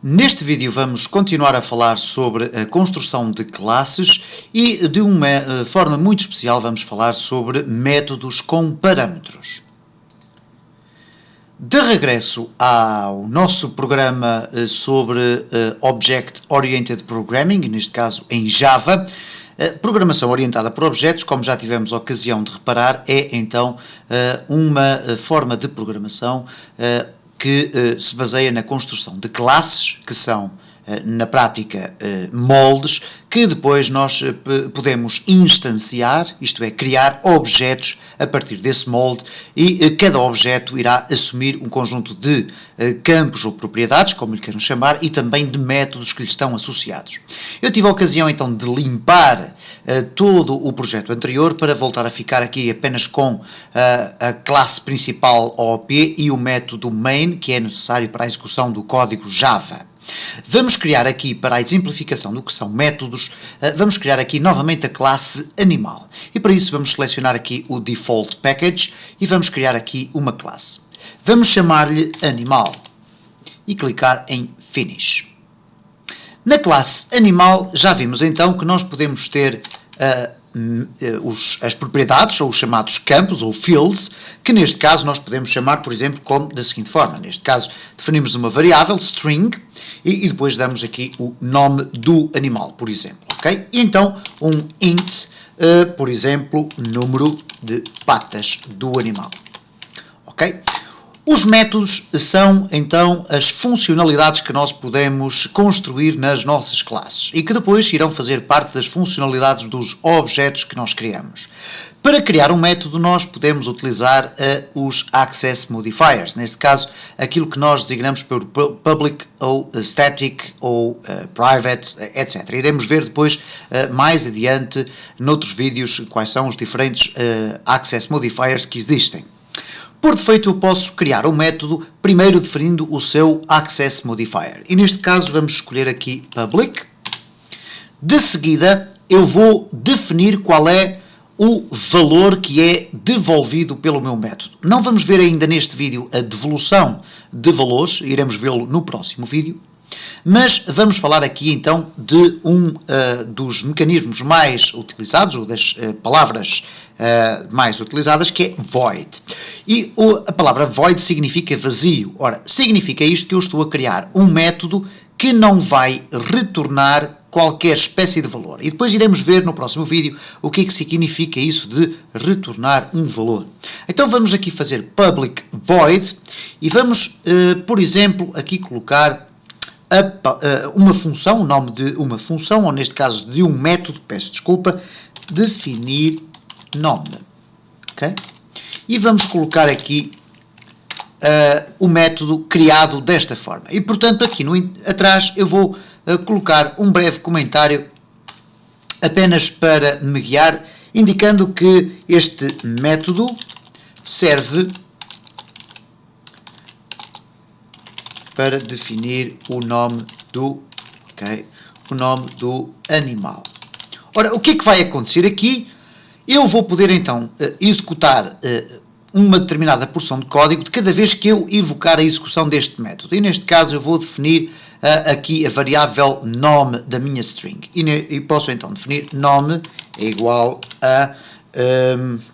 Neste vídeo vamos continuar a falar sobre a construção de classes e de uma forma muito especial vamos falar sobre métodos com parâmetros. De regresso ao nosso programa sobre Object Oriented Programming, neste caso em Java, programação orientada por objetos, como já tivemos a ocasião de reparar, é então uma forma de programação que se baseia na construção de classes, que são, na prática, moldes, que depois nós podemos instanciar, isto é, criar objetos a partir desse molde, e cada objeto irá assumir um conjunto de campos ou propriedades, como lhe queiram chamar, e também de métodos que lhe estão associados. Eu tive a ocasião então de limpar todo o projeto anterior para voltar a ficar aqui apenas com a classe principal OOP e o método main, que é necessário para a execução do código Java. Vamos criar aqui, para a exemplificação do que são métodos, vamos criar aqui novamente a classe animal. E para isso vamos selecionar aqui o Default Package e vamos criar aqui uma classe. Vamos chamar-lhe animal e clicar em Finish. Na classe animal já vimos então que nós podemos ter as propriedades, ou os chamados campos, ou fields, que neste caso nós podemos chamar, por exemplo, como da seguinte forma. Neste caso, definimos uma variável, string, e depois damos aqui o nome do animal, por exemplo, ok? E então, um int, por exemplo, número de patas do animal, ok? Os métodos são, então, as funcionalidades que nós podemos construir nas nossas classes e que depois irão fazer parte das funcionalidades dos objetos que nós criamos. Para criar um método, nós podemos utilizar os Access Modifiers, neste caso, aquilo que nós designamos por Public ou Static ou Private, etc. Iremos ver depois, mais adiante, noutros vídeos, quais são os diferentes Access Modifiers que existem. Por defeito, eu posso criar um método, primeiro definindo o seu Access Modifier. E neste caso, vamos escolher aqui Public. De seguida, eu vou definir qual é o valor que é devolvido pelo meu método. Não vamos ver ainda neste vídeo a devolução de valores, iremos vê-lo no próximo vídeo. Mas vamos falar aqui então de um dos mecanismos mais utilizados, ou das palavras mais utilizadas, que é void. E a palavra void significa vazio. Ora, significa isto que eu estou a criar um método que não vai retornar qualquer espécie de valor. E depois iremos ver no próximo vídeo o que é que significa isso de retornar um valor. Então vamos aqui fazer public void e vamos, por exemplo, aqui colocar uma função, o nome de uma função, ou neste caso de um método, peço desculpa, definir nome. Okay? E vamos colocar aqui o método criado desta forma. E, portanto, aqui atrás eu vou colocar um breve comentário apenas para me guiar, indicando que este método serve para definir o nome do, o nome do animal. Ora, o que é que vai acontecer aqui? Eu vou poder então executar uma determinada porção de código de cada vez que eu evocar a execução deste método. E neste caso eu vou definir aqui a variável nome da minha string. E posso então definir nome é igual a,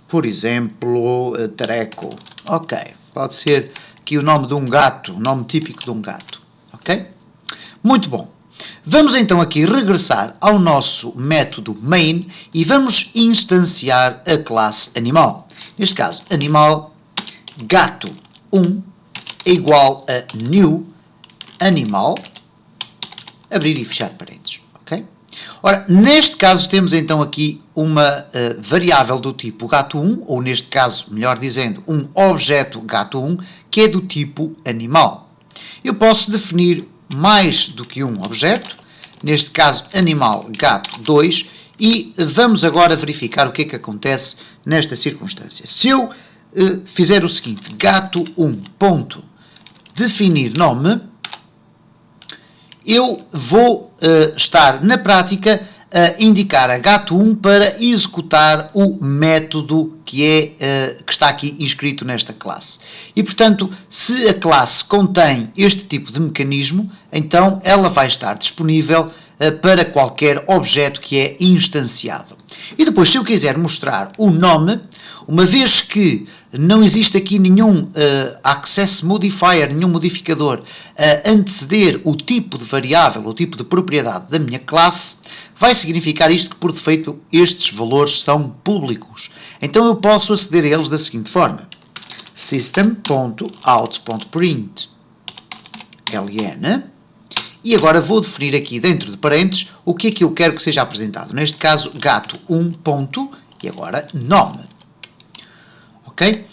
por exemplo, treco. Ok, pode ser aqui o nome de um gato, o nome típico de um gato, ok? Muito bom. Vamos então aqui regressar ao nosso método main e vamos instanciar a classe animal. Neste caso, animal gato1 é igual a new animal, abrir e fechar parênteses, ok? Ora, neste caso temos então aqui uma variável do tipo gato1, ou neste caso, melhor dizendo, um objeto gato1, que é do tipo animal. Eu posso definir mais do que um objeto, neste caso animal gato2, e vamos agora verificar o que é que acontece nesta circunstância. Se eu fizer o seguinte, gato1 ponto definir nome, eu vou estar, na prática, indicar a gato1 para executar o método que está aqui inscrito nesta classe. E, portanto, se a classe contém este tipo de mecanismo, então ela vai estar disponível para qualquer objeto que é instanciado. E depois, se eu quiser mostrar o nome, uma vez que não existe aqui nenhum access modifier, nenhum modificador a anteceder o tipo de variável, o tipo de propriedade da minha classe, vai significar isto que, por defeito, estes valores são públicos. Então eu posso aceder a eles da seguinte forma: system.out.print ln, e agora vou definir aqui dentro de parênteses o que é que eu quero que seja apresentado. Neste caso, gato1 ponto, e agora nome. Ok?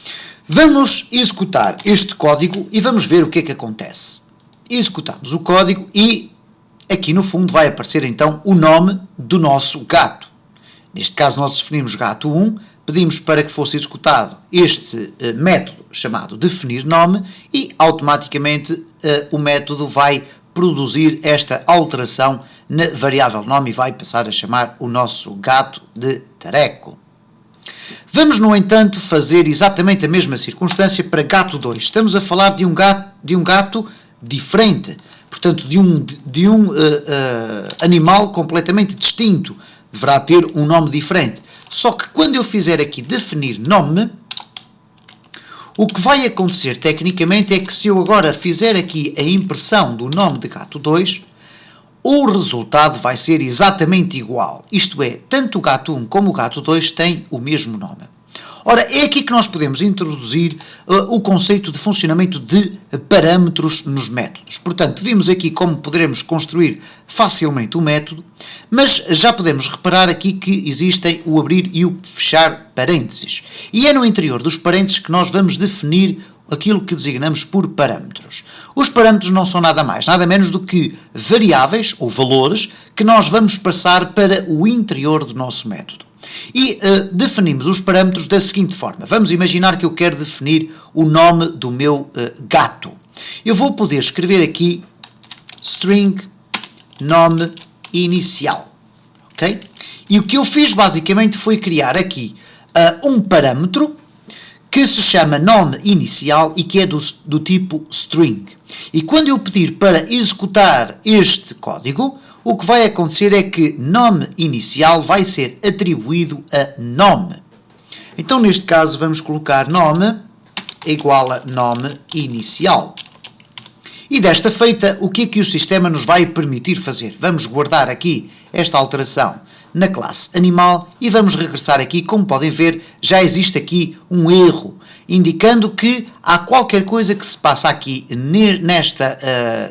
Vamos executar este código e vamos ver o que é que acontece. Executamos o código e aqui no fundo vai aparecer então o nome do nosso gato. Neste caso nós definimos gato1, pedimos para que fosse executado este método chamado definir nome e automaticamente o método vai produzir esta alteração na variável nome e vai passar a chamar o nosso gato de Tareco. Vamos, no entanto, fazer exatamente a mesma circunstância para gato2. Estamos a falar de um gato diferente, portanto, de um animal completamente distinto. Deverá ter um nome diferente. Só que quando eu fizer aqui definir nome, o que vai acontecer tecnicamente é que se eu agora fizer aqui a impressão do nome de gato2, o resultado vai ser exatamente igual. Isto é, tanto o gato1 como o gato2 têm o mesmo nome. Ora, é aqui que nós podemos introduzir o conceito de funcionamento de parâmetros nos métodos. Portanto, vimos aqui como poderemos construir facilmente o método, mas já podemos reparar aqui que existem o abrir e o fechar parênteses. E é no interior dos parênteses que nós vamos definir aquilo que designamos por parâmetros. Os parâmetros não são nada mais, nada menos do que variáveis ou valores que nós vamos passar para o interior do nosso método. E definimos os parâmetros da seguinte forma. Vamos imaginar que eu quero definir o nome do meu gato. Eu vou poder escrever aqui string nome inicial. Ok? E o que eu fiz basicamente foi criar aqui um parâmetro que se chama nome inicial e que é do tipo string. E quando eu pedir para executar este código, o que vai acontecer é que nome inicial vai ser atribuído a nome. Então, neste caso, vamos colocar nome igual a nome inicial. E desta feita, o que é que o sistema nos vai permitir fazer? Vamos guardar aqui esta alteração na classe animal e vamos regressar aqui. Como podem ver, já existe aqui um erro, indicando que há qualquer coisa que se passa aqui nesta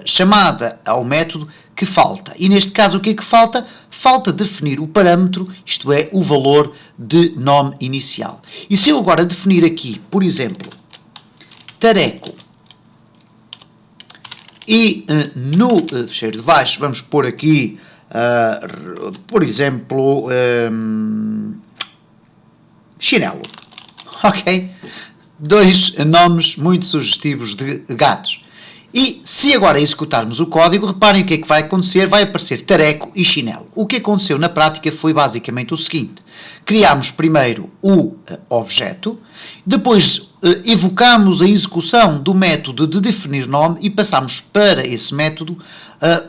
chamada ao método que falta. E neste caso o que é que falta? Falta definir o parâmetro, isto é, o valor de nome inicial. E se eu agora definir aqui, por exemplo, Tareco, e no fecheiro de baixo vamos pôr aqui, por exemplo, chinelo, ok? Dois nomes muito sugestivos de gatos. E se agora executarmos o código, reparem o que é que vai acontecer, vai aparecer tareco e chinelo. O que aconteceu na prática foi basicamente o seguinte: criámos primeiro o objeto, depois evocámos a execução do método de definir nome e passámos para esse método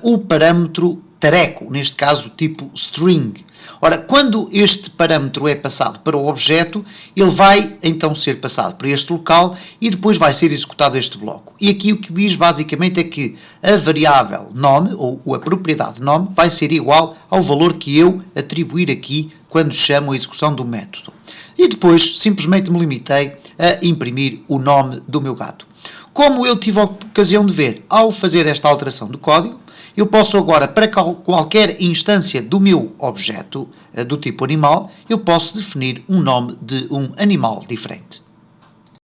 o parâmetro tareco, neste caso tipo string. Ora, quando este parâmetro é passado para o objeto, ele vai então ser passado para este local e depois vai ser executado este bloco. E aqui o que diz basicamente é que a variável nome, ou a propriedade nome, vai ser igual ao valor que eu atribuir aqui quando chamo a execução do método. E depois simplesmente me limitei a imprimir o nome do meu gato. Como eu tive a ocasião de ver ao fazer esta alteração do código, eu posso agora, para qualquer instância do meu objeto do tipo animal, eu posso definir um nome de um animal diferente.